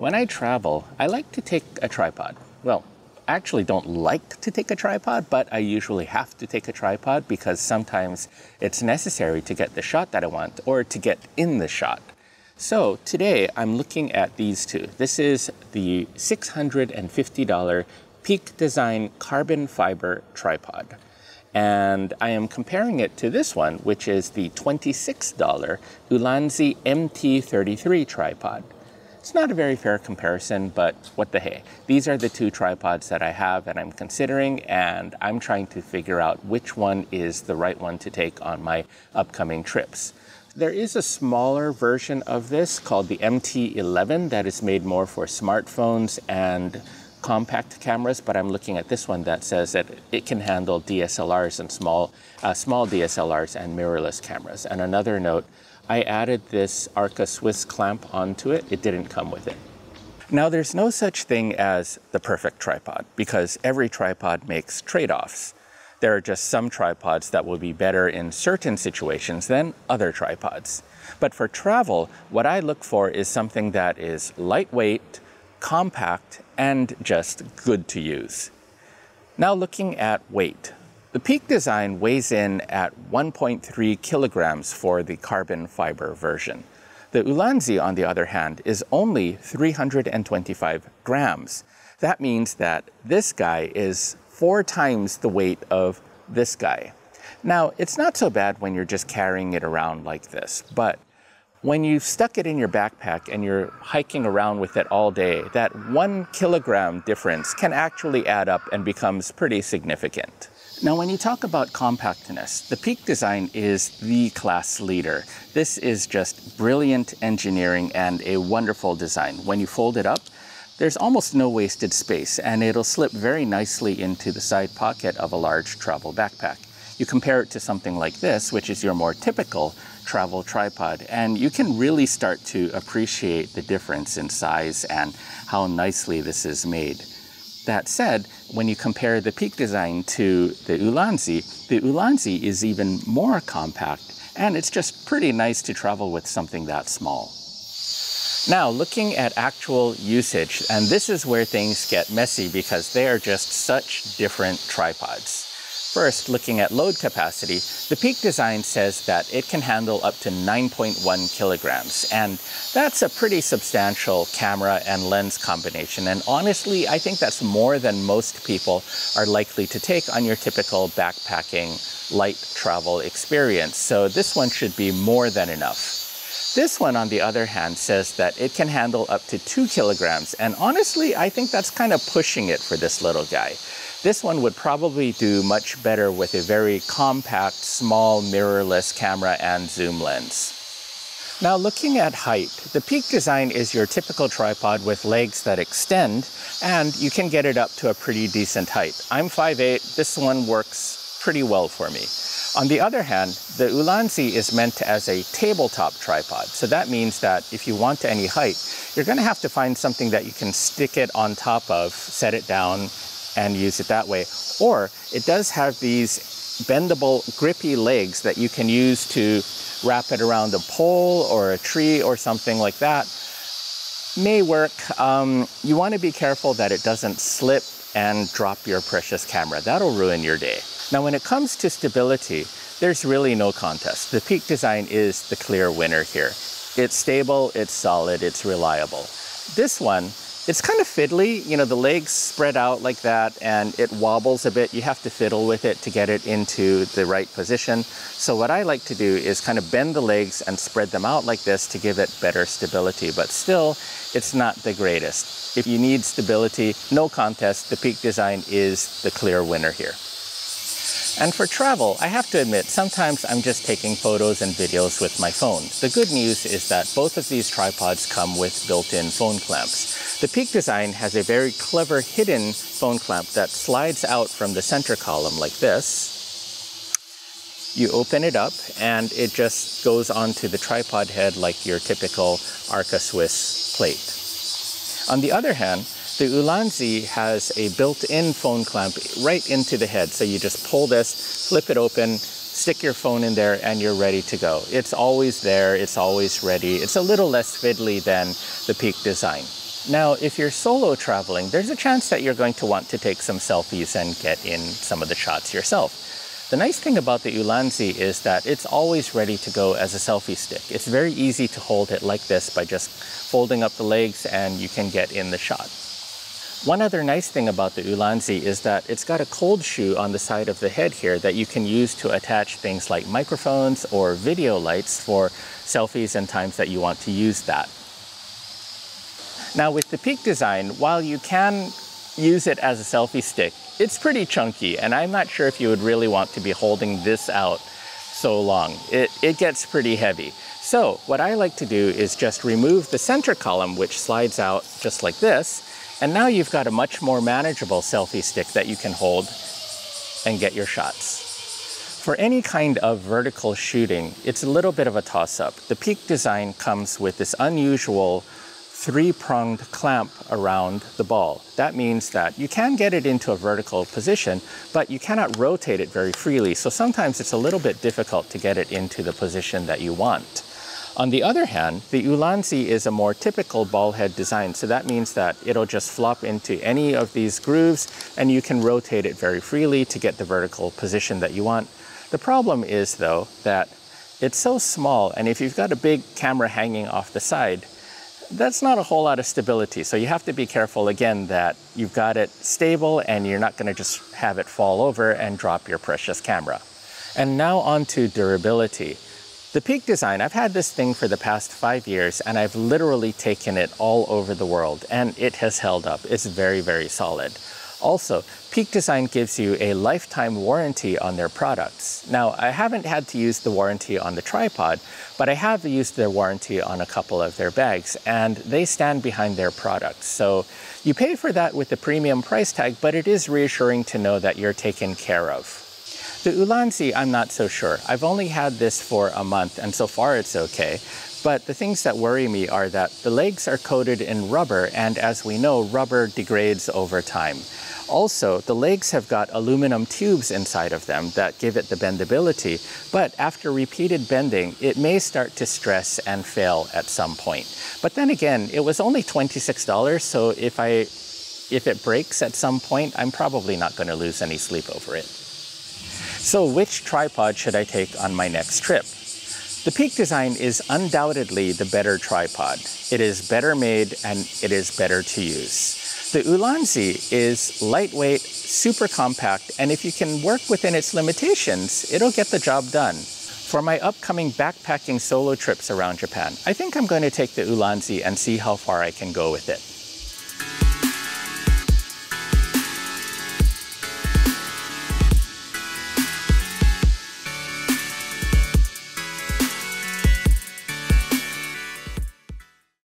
When I travel, I like to take a tripod. Well, I actually don't like to take a tripod, but I usually have to take a tripod because sometimes it's necessary to get the shot that I want or to get in the shot. So today I'm looking at these two. This is the $650 Peak Design carbon fiber tripod. And I am comparing it to this one, which is the $26 Ulanzi MT-33 tripod. It's not a very fair comparison, but what the hey. These are the two tripods that I have and I'm considering, and I'm trying to figure out which one is the right one to take on my upcoming trips. There is a smaller version of this called the MT-11 that is made more for smartphones and compact cameras, but I'm looking at this one that says that it can handle DSLRs and small DSLRs and mirrorless cameras. And another note, I added this Arca Swiss clamp onto it. It didn't come with it. Now there's no such thing as the perfect tripod because every tripod makes trade-offs. There are just some tripods that will be better in certain situations than other tripods. But for travel, what I look for is something that is lightweight, compact, and just good to use. Now looking at weight. The Peak Design weighs in at 1.3 kilograms for the carbon fiber version. The Ulanzi, on the other hand, is only 325 grams. That means that this guy is 4 times the weight of this guy. Now, it's not so bad when you're just carrying it around like this, but when you've stuck it in your backpack and you're hiking around with it all day, that 1 kilogram difference can actually add up and becomes pretty significant. Now, when you talk about compactness, the Peak Design is the class leader. This is just brilliant engineering and a wonderful design. When you fold it up, there's almost no wasted space, and it'll slip very nicely into the side pocket of a large travel backpack. You compare it to something like this, which is your more typical travel tripod, and you can really start to appreciate the difference in size and how nicely this is made. That said, when you compare the Peak Design to the Ulanzi is even more compact, and it's just pretty nice to travel with something that small. Now, looking at actual usage, and this is where things get messy because they are just such different tripods. First, looking at load capacity, the Peak Design says that it can handle up to 9.1 kilograms, and that's a pretty substantial camera and lens combination. And honestly, I think that's more than most people are likely to take on your typical backpacking light travel experience. So this one should be more than enough. This one, on the other hand, says that it can handle up to 2 kilograms. And honestly, I think that's kind of pushing it for this little guy. This one would probably do much better with a very compact, small, mirrorless camera and zoom lens. Now, looking at height, the Peak Design is your typical tripod with legs that extend, and you can get it up to a pretty decent height. I'm 5'8", this one works pretty well for me. On the other hand, the Ulanzi is meant as a tabletop tripod. So that means that if you want any height, you're going to have to find something that you can stick it on top of, set it down, and use it that way. Or it does have these bendable, grippy legs that you can use to wrap it around a pole or a tree or something like that. May work. You want to be careful that it doesn't slip and drop your precious camera. That'll ruin your day. Now, when it comes to stability, there's really no contest. The Peak Design is the clear winner here. It's stable, it's solid, it's reliable. This one, it's kind of fiddly. You know, the legs spread out like that and it wobbles a bit. You have to fiddle with it to get it into the right position. So what I like to do is kind of bend the legs and spread them out like this to give it better stability, but still, it's not the greatest. If you need stability, no contest, the Peak Design is the clear winner here. And for travel, I have to admit, sometimes I'm just taking photos and videos with my phone. The good news is that both of these tripods come with built-in phone clamps. The Peak Design has a very clever hidden phone clamp that slides out from the center column like this. You open it up and it just goes onto the tripod head like your typical Arca Swiss plate. On the other hand, the Ulanzi has a built-in phone clamp right into the head. So you just pull this, flip it open, stick your phone in there, and you're ready to go. It's always there, it's always ready. It's a little less fiddly than the Peak Design. Now, if you're solo traveling, there's a chance that you're going to want to take some selfies and get in some of the shots yourself. The nice thing about the Ulanzi is that it's always ready to go as a selfie stick. It's very easy to hold it like this by just folding up the legs and you can get in the shot. One other nice thing about the Ulanzi is that it's got a cold shoe on the side of the head here that you can use to attach things like microphones or video lights for selfies and times that you want to use that. Now with the Peak design, while you can use it as a selfie stick, it's pretty chunky and I'm not sure if you would really want to be holding this out so long. It gets pretty heavy. So what I like to do is just remove the center column, which slides out just like this. And now you've got a much more manageable selfie stick that you can hold and get your shots. For any kind of vertical shooting, it's a little bit of a toss-up. The Peak design comes with this unusual three-pronged clamp around the ball. That means that you can get it into a vertical position, but you cannot rotate it very freely. So sometimes it's a little bit difficult to get it into the position that you want. On the other hand, the Ulanzi is a more typical ball head design, so that means that it'll just flop into any of these grooves and you can rotate it very freely to get the vertical position that you want. The problem is though that it's so small, and if you've got a big camera hanging off the side, that's not a whole lot of stability. So you have to be careful again that you've got it stable and you're not going to just have it fall over and drop your precious camera. And now on to durability. The Peak design, I've had this thing for the past 5 years and I've literally taken it all over the world and it has held up. It's very, very solid. Also, Peak design gives you a lifetime warranty on their products. Now, I haven't had to use the warranty on the tripod, but I have used their warranty on a couple of their bags and they stand behind their products. So you pay for that with the premium price tag, but it is reassuring to know that you're taken care of. The Ulanzi, I'm not so sure. I've only had this for a month and so far it's okay. But the things that worry me are that the legs are coated in rubber, and as we know, rubber degrades over time. Also, the legs have got aluminum tubes inside of them that give it the bendability, but after repeated bending, it may start to stress and fail at some point. But then again, it was only $26, so if it breaks at some point, I'm probably not going to lose any sleep over it. So which tripod should I take on my next trip? The Peak design is undoubtedly the better tripod. It is better made and it is better to use. The Ulanzi is lightweight, super compact, and if you can work within its limitations, it'll get the job done. For my upcoming backpacking solo trips around Japan, I think I'm going to take the Ulanzi and see how far I can go with it.